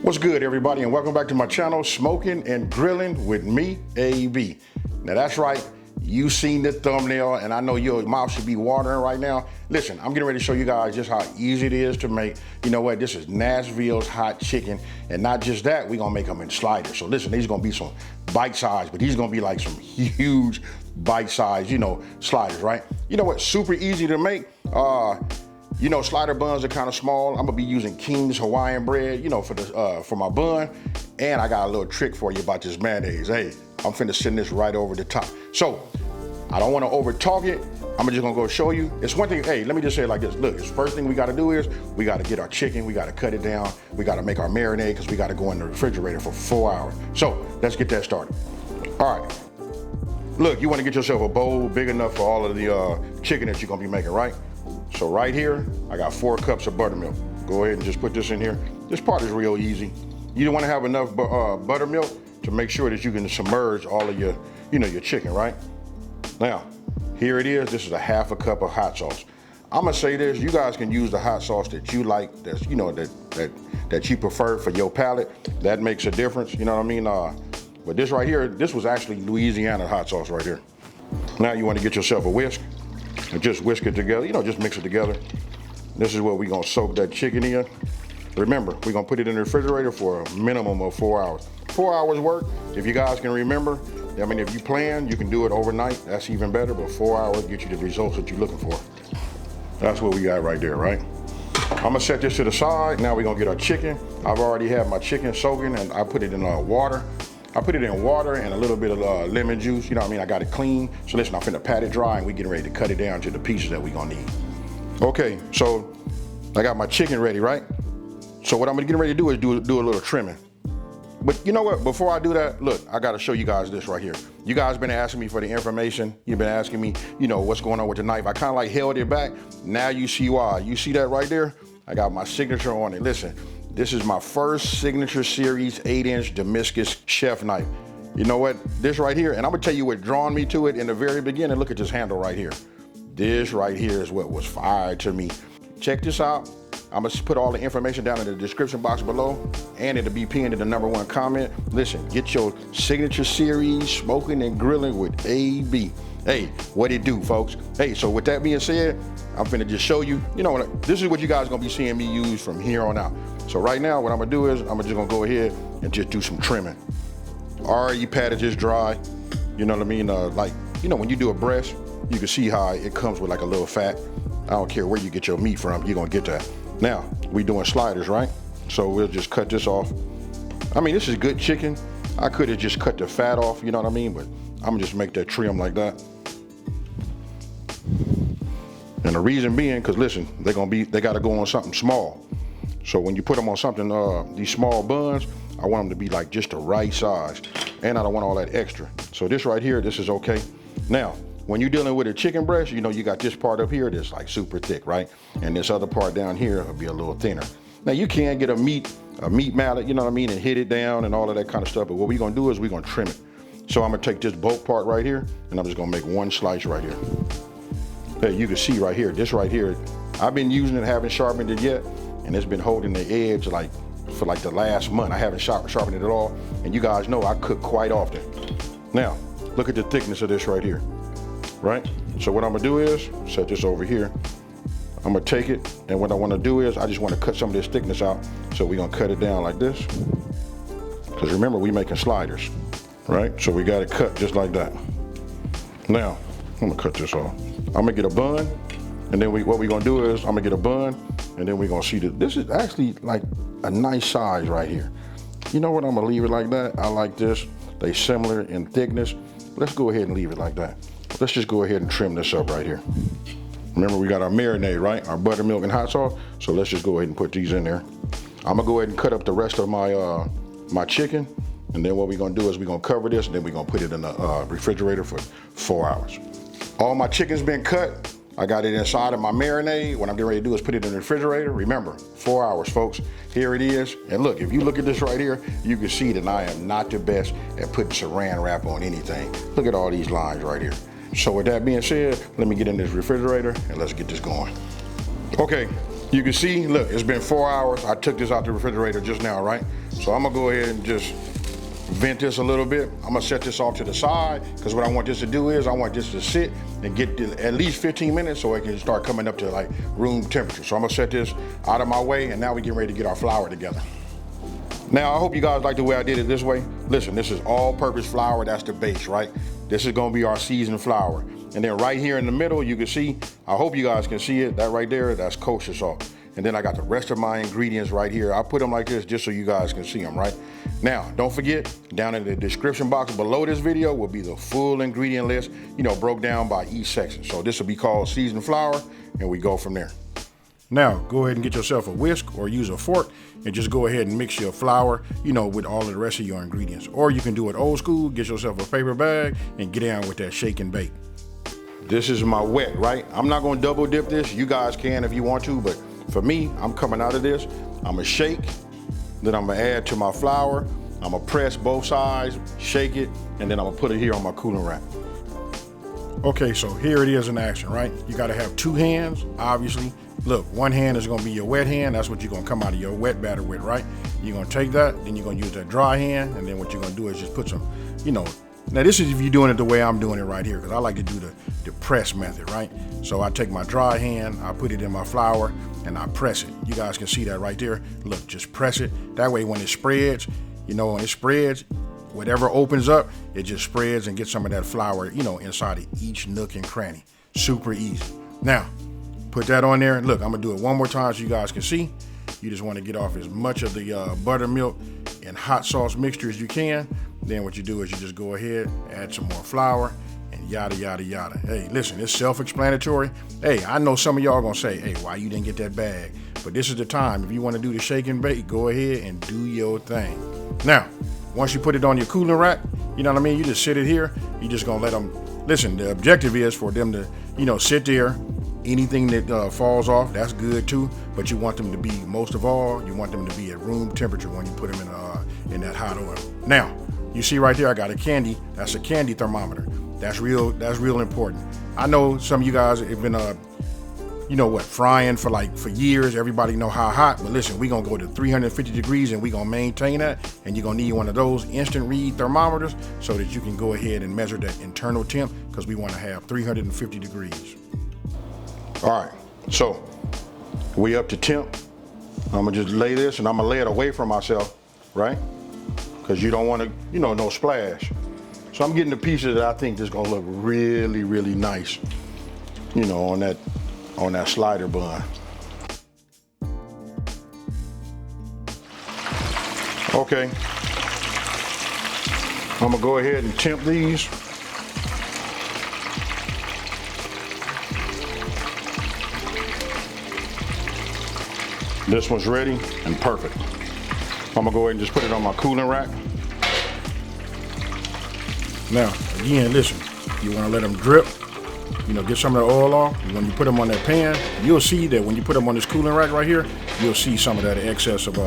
What's good, everybody, and welcome back to my channel, Smoking and Grilling with me, AB. Now that's right, you seen the thumbnail, and I know your mouth should be watering right now. Listen, I'm getting ready to show you guys just how easy it is to make. You know what, this is Nashville's hot chicken, and not just that, we're gonna make them in sliders. So listen, these are gonna be some bite size, but these are gonna be like some huge bite size, sliders, right? You know what, super easy to make. Slider buns are kind of small. I'm gonna be using King's Hawaiian bread, for my bun. And I got a little trick for you about this mayonnaise. Hey, I'm finna send this right over the top. So, I don't wanna over talk it. I'm just gonna go show you. It's one thing, hey, let me just say it like this. Look, the first thing we gotta do is, we gotta get our chicken, we gotta cut it down, we gotta make our marinade, because we gotta go in the refrigerator for 4 hours. So, let's get that started. All right. Look, you wanna get yourself a bowl big enough for all of the chicken that you're gonna be making, right? So right here, I got 4 cups of buttermilk. Go ahead and just put this in here. This part is real easy. You don't want to have enough buttermilk to make sure that you can submerge all of your, your chicken, right? Now, here it is. This is a ½ cup of hot sauce. I'm gonna say this: you guys can use the hot sauce that you like, that's that you prefer for your palate. That makes a difference. You know what I mean? But this right here, this was actually Louisiana hot sauce right here. Now you want to get yourself a whisk. And just whisk it together, just mix it together. This is what we're gonna soak that chicken in. Remember, we're gonna put it in the refrigerator for a minimum of 4 hours. 4 hours work, if you guys can remember. I mean, if you plan, you can do it overnight, that's even better, but 4 hours get you the results that you're looking for. That's what we got right there, right? I'm gonna set this to the side. Now we're gonna get our chicken. I've already had my chicken soaking, and I put it in water. I put it in water and a little bit of lemon juice, I got it clean. So listen, I'm finna pat it dry and we getting ready to cut it down to the pieces that we gonna need. Okay, so I got my chicken ready, right? So what I'm gonna get ready to do is do a little trimming. But you know what, before I do that, look, I gotta show you guys this right here. You guys been asking me for the information. You've been asking me, what's going on with the knife. I kinda like held it back. Now you see why. You see that right there? I got my signature on it. Listen. This is my first signature series 8-inch Damascus chef knife. You know what? This right here, and I'm gonna tell you what drawn me to it in the very beginning. Look at this handle right here. This right here is what was fired to me. Check this out. I'm gonna put all the information down in the description box below, and it'll be pinned in the #1 comment. Listen, get your signature series Smoking and Grilling with AB. Hey, what it do, folks? Hey, so with that being said, I'm finna just show you, this is what you guys gonna be seeing me use from here on out. So right now, what I'm gonna do is, I'm just gonna go ahead and just do some trimming. Already patted this dry, you know what I mean? When you do a breast, you can see how it comes with like a little fat. I don't care where you get your meat from, you're gonna get that. Now, we doing sliders, right? So we'll just cut this off. I mean, this is good chicken. I could have just cut the fat off, you know what I mean? But I'm gonna just make that trim like that. And the reason being, cause listen, they gotta go on something small. So when you put them on something, these small buns, I want them to be like just the right size. And I don't want all that extra. So this right here, this is okay. Now, when you're dealing with a chicken breast, you got this part up here that's like super thick, right? And this other part down here will be a little thinner. Now you can get a meat mallet, and hit it down and all of that kind of stuff. But what we're gonna do is we're gonna trim it. So I'm gonna take this bulk part right here, and I'm just gonna make one slice right here. Hey, you can see right here, this right here, I've been using it, haven't sharpened it yet. And it's been holding the edge for the last month. I haven't sharpened it at all. And you guys know I cook quite often. Now, look at the thickness of this right here, right? So what I'm gonna do is, set this over here. I'm gonna take it, and what I wanna do is, I just wanna cut some of this thickness out. So we're gonna cut it down like this. Because remember, we making sliders, right? So we got it cut just like that. Now, I'm gonna cut this off. I'm gonna get a bun, and then what we're gonna do is, I'm gonna get a bun, and then we're gonna see that this is actually like a nice size right here. You know what, I'm gonna leave it like that. I like this, they similar in thickness. Let's go ahead and leave it like that. Let's just go ahead and trim this up right here. Remember, we got our marinade, right? Our buttermilk and hot sauce. So let's just go ahead and put these in there. I'm gonna go ahead and cut up the rest of my my chicken. And then what we're gonna do is we're gonna cover this, and then we're gonna put it in the refrigerator for 4 hours. All my chicken's been cut. I got it inside of my marinade. What I'm getting ready to do is put it in the refrigerator. Remember, 4 hours, folks. Here it is. And look, if you look at this right here, you can see that I am not the best at putting saran wrap on anything. Look at all these lines right here. So with that being said, let me get in this refrigerator and let's get this going. Okay, you can see, look, it's been 4 hours. I took this out the refrigerator just now, right? So I'm gonna go ahead and just vent this a little bit. I'm gonna set this off to the side because what I want this to do is I want this to sit and get at least 15 minutes so it can start coming up to like room temperature. So I'm gonna set this out of my way, and now we get ready to get our flour together. Now, I hope you guys like the way I did it this way. Listen, this is all-purpose flour. That's the base, right? This is gonna be our seasoned flour. And then right here in the middle, you can see, I hope you guys can see it, that right there, that's kosher salt. And then I got the rest of my ingredients right here. I put them like this just so you guys can see them, right? Now, don't forget, down in the description box below this video will be the full ingredient list, broke down by each section. So this will be called seasoned flour, and we go from there. Now, go ahead and get yourself a whisk or use a fork and just go ahead and mix your flour, with all of the rest of your ingredients. Or you can do it old school, get yourself a paper bag and get down with that shake and bake. This is my wet, right? I'm not gonna double dip this. You guys can if you want to, but for me, I'm coming out of this. I'm gonna shake, then I'm gonna add to my flour. I'm gonna press both sides, shake it, and then I'm gonna put it here on my cooling rack. Okay, so here it is in action, right? You gotta have two hands, obviously. Look, one hand is gonna be your wet hand. That's what you're gonna come out of your wet batter with, right? You're gonna take that, then you're gonna use that dry hand, and then what you're gonna do is just put some, now this is if you're doing it the way I'm doing it right here, because I like to do the press method, right? So I take my dry hand, I put it in my flour, and I press it. You guys can see that right there. Look, just press it. That way when it spreads, when it spreads, whatever opens up, it just spreads and gets some of that flour, inside of each nook and cranny. Super easy. Now, put that on there. Look, I'm gonna do it one more time so you guys can see. You just wanna get off as much of the buttermilk and hot sauce mixture as you can. Then what you do is you just go ahead, add some more flour, and yada, yada, yada. Hey, listen, it's self-explanatory. Hey, I know some of y'all gonna say, hey, why you didn't get that bag? But this is the time. If you wanna do the shake and bake, go ahead and do your thing. Now, once you put it on your cooling rack, you know what I mean? You just sit it here. You just gonna let them, listen, the objective is for them to, sit there. Anything that falls off, that's good too, but you want them to be, most of all, you want them to be at room temperature when you put them in that hot oil. Now, you see right there, I got that's a candy thermometer. That's real important. I know some of you guys have been, frying for years. Everybody know how hot, but listen, we gonna go to 350 degrees and we gonna maintain that, and you're gonna need one of those instant read thermometers so that you can go ahead and measure that internal temp, because we wanna have 350 degrees. All right, so we up to temp. I'm gonna just lay this, and I'm gonna lay it away from myself, right? Because you don't want to, no splash. So I'm getting the pieces that I think is gonna look really, really nice, on that slider bun. Okay, I'm gonna go ahead and temp these. This one's ready and perfect. I'm gonna go ahead and just put it on my cooling rack. Now, again, listen, you wanna let them drip, get some of the oil off. When you put them on that pan, you'll see that when you put them on this cooling rack right here, you'll see some of that excess of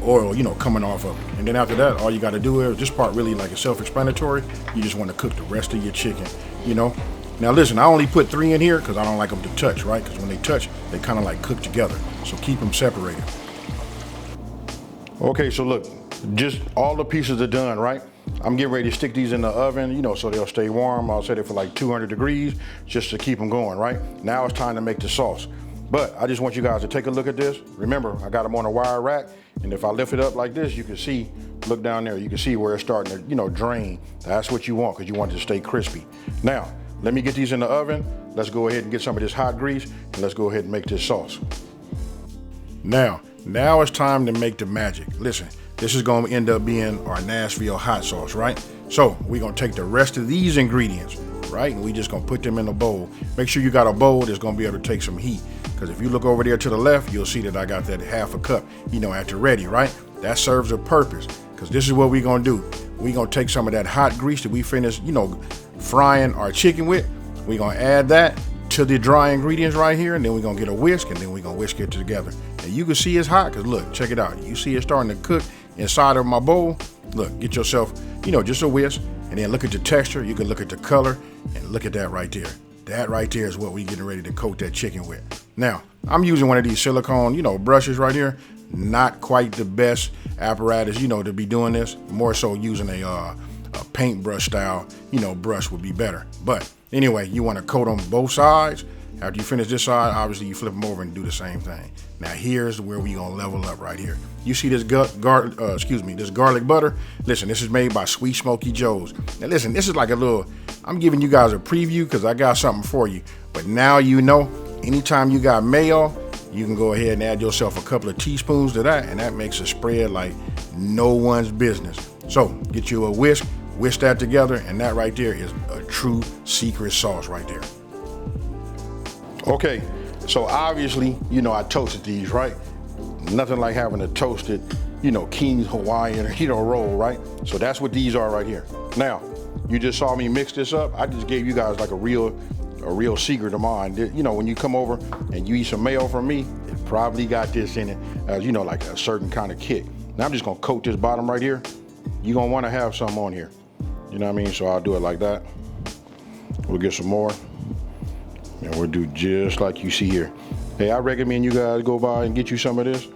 oil, coming off of it. And then after that, all you gotta do is, this part really like it's self-explanatory, you just wanna cook the rest of your chicken, Now listen, I only put 3 in here because I don't like them to touch, right? Because when they touch, they kind of like cook together. So keep them separated. Okay, so look, just all the pieces are done, right? I'm getting ready to stick these in the oven, so they'll stay warm. I'll set it for like 200 degrees just to keep them going, right? Now it's time to make the sauce. But I just want you guys to take a look at this. Remember, I got them on a wire rack, and if I lift it up like this, you can see, look down there, you can see where it's starting to, drain. That's what you want, because you want it to stay crispy. Now, let me get these in the oven. Let's go ahead and get some of this hot grease, and let's go ahead and make this sauce. Now it's time to make the magic. Listen, this is gonna end up being our Nashville hot sauce, right? So we're gonna take the rest of these ingredients, right? And we just gonna put them in a bowl. Make sure you got a bowl that's gonna be able to take some heat. Because if you look over there to the left, you'll see that I got that half a cup, at the ready, right? That serves a purpose, because this is what we're gonna do. We're gonna take some of that hot grease that we finished, frying our chicken with. We're gonna add that to the dry ingredients right here, and then we're gonna get a whisk, and then we're gonna whisk it together. And you can see it's hot, because look, check it out. You see it starting to cook inside of my bowl. Look, get yourself, just a whisk, And then look at the texture, you can look at the color, and look at that right there. That right there is what we getting ready to coat that chicken with. Now, I'm using one of these silicone, brushes right here. Not quite the best apparatus, to be doing this. More so using a paintbrush style, brush would be better. But anyway, you want to coat on both sides. After you finish this side, obviously you flip them over and do the same thing. Now here's where we gonna level up right here. You see this this garlic butter? Listen, this is made by Sweet Smoky Joe's. Now listen, this is like I'm giving you guys a preview because I got something for you. But now anytime you got mayo, you can go ahead and add yourself a couple of teaspoons to that, and that makes a spread like no one's business. So get you a whisk that together, and that right there is a true secret sauce right there. Okay, so obviously, I toasted these, right? Nothing like having a toasted, King's Hawaiian, roll, right? So that's what these are right here. Now, you just saw me mix this up. I just gave you guys like a real secret of mine. When you come over and you eat some mayo from me, it probably got this in it as, like a certain kind of kick. Now I'm just gonna coat this bottom right here. You're gonna wanna have some on here. You know what I mean? So I'll do it like that. We'll get some more. And we'll do just like you see here. Hey, I recommend you guys go by and get you some of this.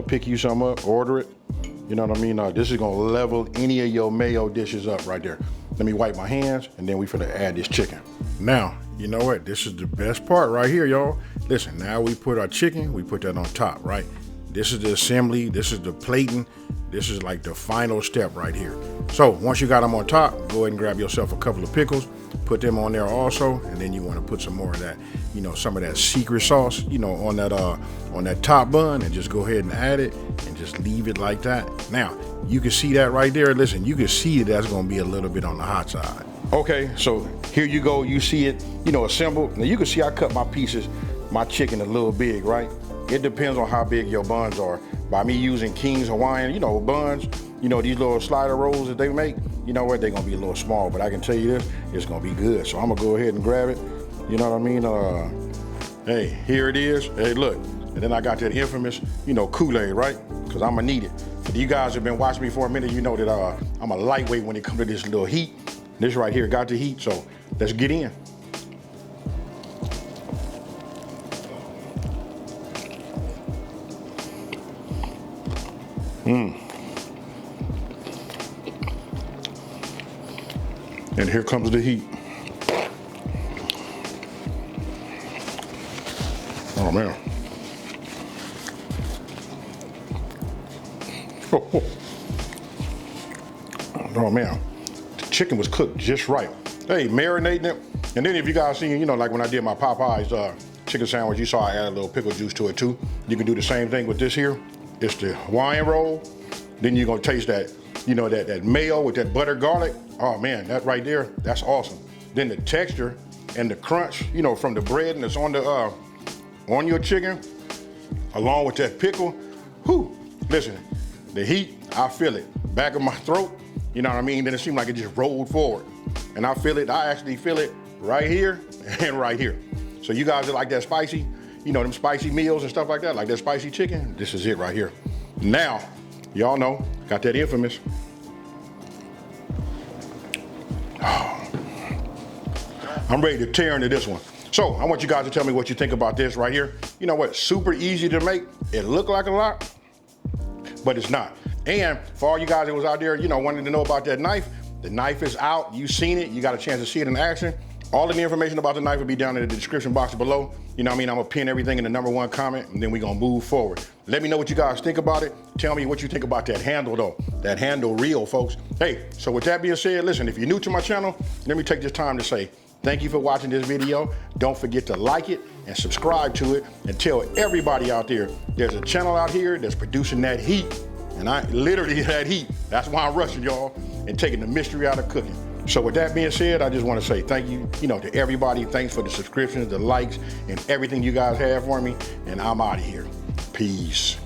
Pick you some up, order it. You know what I mean? This is gonna level any of your mayo dishes up right there. Let me wipe my hands, and then we finna add this chicken. Now, you know what? This is the best part right here, y'all. Listen, now we put our chicken, we put that on top, right? This is the assembly, this is the plating. This is like the final step right here. So once you got them on top, go ahead and grab yourself a couple of pickles, put them on there also, and then you want to put some more of that, some of that secret sauce, on that top bun, and just go ahead and add it and just leave it like that. Now, you can see that right there. Listen, you can see that's going to be a little bit on the hot side. Okay, so here you go. You see it, assembled. Now you can see I cut my chicken a little big, right? It depends on how big your buns are. By me using King's Hawaiian, buns, these little slider rolls that they make, they're gonna be a little small, but I can tell you this, it's gonna be good. So I'm gonna go ahead and grab it, you know what I mean? Hey, here it is. Hey, look, and then I got that infamous, Kool-Aid, right? Because I'm gonna need it. If you guys have been watching me for a minute, you know that I'm a lightweight when it comes to this little heat. This right here got the heat, so let's get in. And here comes the heat. Oh man. Oh man. The chicken was cooked just right. Hey, marinating it. And then if you guys seen, like when I did my Popeyes chicken sandwich, you saw I added a little pickle juice to it too. You can do the same thing with this here. It's the Hawaiian roll. Then you're gonna taste that, that mayo with that butter garlic. Oh man, that right there, that's awesome. Then the texture and the crunch, from the bread and it's on your chicken, along with that pickle. Whew, listen, the heat, I feel it. Back of my throat, you know what I mean? Then it seemed like it just rolled forward. And I actually feel it right here and right here. So you guys that like that spicy, them spicy meals and stuff like that, like that spicy chicken, this is it right here. Now, y'all know, got that infamous. I'm ready to tear into this one. So I want you guys to tell me what you think about this right here. You know what, super easy to make. It looked like a lot, but it's not. And for all you guys that was out there, wanting to know about that knife, the knife is out, you've seen it, you got a chance to see it in action. All of the information about the knife will be down in the description box below. You know what I mean? I'm gonna pin everything in the #1 comment, and then we're gonna move forward. Let me know what you guys think about it. Tell me what you think about that handle though. That handle real, folks. Hey, so with that being said, listen, if you're new to my channel, let me take this time to say thank you for watching this video. Don't forget to like it and subscribe to it, and tell everybody out there, there's a channel out here that's producing that heat, and I literally that heat. That's why I'm rushing y'all and taking the mystery out of cooking. So with that being said, I just want to say thank you, to everybody. Thanks for the subscriptions, the likes, and everything you guys have for me. And I'm out of here. Peace.